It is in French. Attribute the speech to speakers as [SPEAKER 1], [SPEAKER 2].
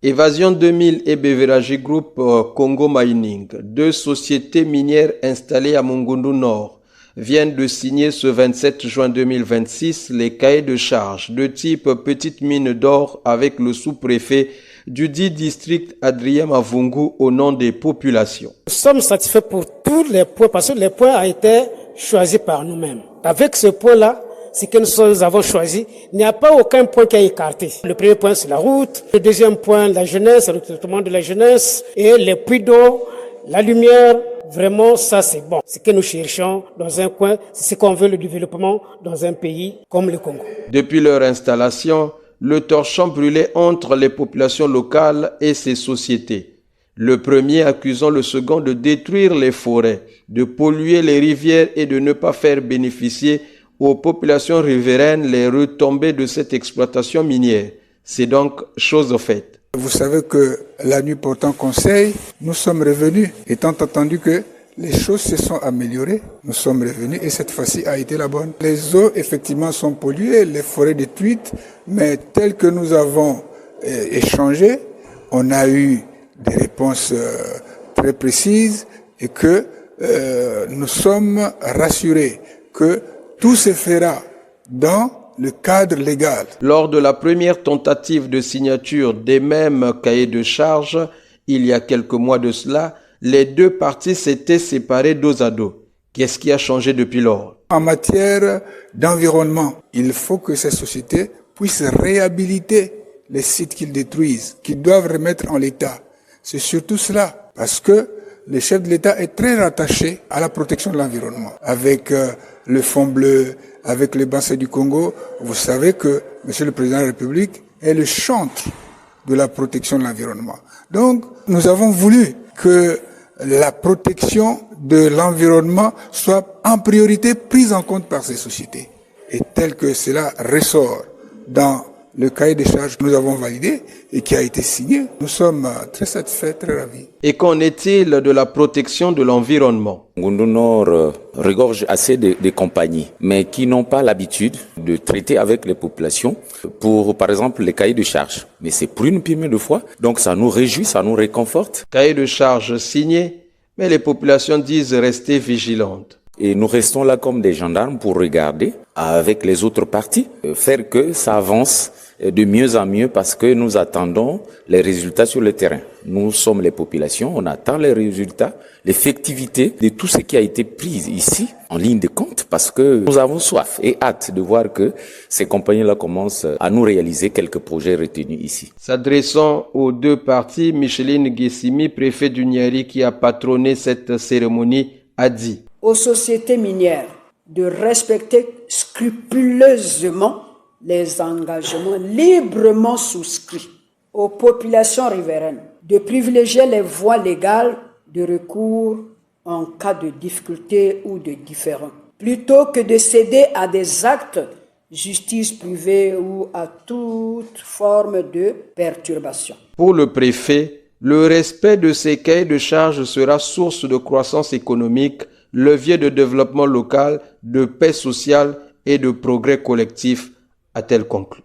[SPEAKER 1] Évasion 2000 et Beverage Group Congo Mining, deux sociétés minières installées à Mongoundou Nord, viennent de signer ce 27 juin 2026 les cahiers de charges de type petite mine d'or avec le sous-préfet du dit district Adrien Mavungu au nom des populations.
[SPEAKER 2] Nous sommes satisfaits pour tous les points parce que les points ont été choisis par nous-mêmes. Avec ce point-là, ce que nous avons choisi, il n'y a pas aucun point qui est écarté. Le premier point, c'est la route. Le deuxième point, la jeunesse, le recrutement de la jeunesse et les puits d'eau, la lumière. Vraiment, ça c'est bon. Ce que nous cherchons dans un coin, c'est ce qu'on veut, le développement dans un pays comme le Congo.
[SPEAKER 1] Depuis leur installation, le torchon brûlait entre les populations locales et ces sociétés. Le premier accusant le second de détruire les forêts, de polluer les rivières et de ne pas faire bénéficier aux populations riveraines les retombées de cette exploitation minière. C'est donc chose faite.
[SPEAKER 3] Vous savez que la nuit portant conseil, nous sommes revenus, étant entendu que les choses se sont améliorées. Nous sommes revenus et cette fois-ci a été la bonne. Les eaux, effectivement, sont polluées, les forêts détruites, mais telles que nous avons échangé, on a eu des réponses très précises et que nous sommes rassurés que tout se fera dans le cadre légal.
[SPEAKER 1] Lors de la première tentative de signature des mêmes cahiers de charges, il y a quelques mois de cela, les deux parties s'étaient séparées dos à dos. Qu'est-ce qui a changé depuis lors?
[SPEAKER 3] En matière d'environnement, il faut que ces sociétés puissent réhabiliter les sites qu'ils détruisent, qu'ils doivent remettre en l'état. C'est surtout cela, parce que le chef de l'État est très rattaché à la protection de l'environnement. Avec le Fonds bleu, avec les Bassins du Congo, vous savez que Monsieur le Président de la République est le chantre de la protection de l'environnement. Donc, nous avons voulu que la protection de l'environnement soit en priorité prise en compte par ces sociétés. Et tel que cela ressort dans le cahier des charges que nous avons validé et qui a été signé, nous sommes très satisfaits, très ravis.
[SPEAKER 1] Et qu'en est-il de la protection de l'environnement?
[SPEAKER 4] Mongoundou Nord regorge assez de compagnies, mais qui n'ont pas l'habitude de traiter avec les populations pour, par exemple, les cahiers de charges. Mais c'est pour une première fois, donc ça nous réjouit, ça nous réconforte.
[SPEAKER 1] Cahier de charges signé, mais les populations disent rester vigilantes.
[SPEAKER 4] Et nous restons là comme des gendarmes pour regarder avec les autres parties, faire que ça avance de mieux en mieux parce que nous attendons les résultats sur le terrain. Nous sommes les populations, on attend les résultats, l'effectivité de tout ce qui a été pris ici en ligne de compte parce que nous avons soif et hâte de voir que ces compagnies-là commencent à nous réaliser quelques projets retenus ici.
[SPEAKER 1] S'adressant aux deux parties, Micheline Guessimi, préfet du Niari qui a patronné cette cérémonie, a dit
[SPEAKER 5] aux sociétés minières de respecter scrupuleusement les engagements librement souscrits, aux populations riveraines de privilégier les voies légales de recours en cas de difficulté ou de différend, plutôt que de céder à des actes justice privée ou à toute forme de perturbation.
[SPEAKER 1] Pour le préfet, le respect de ces cahiers de charges sera source de croissance économique, levier de développement local, de paix sociale et de progrès collectif, a-t-elle conclu.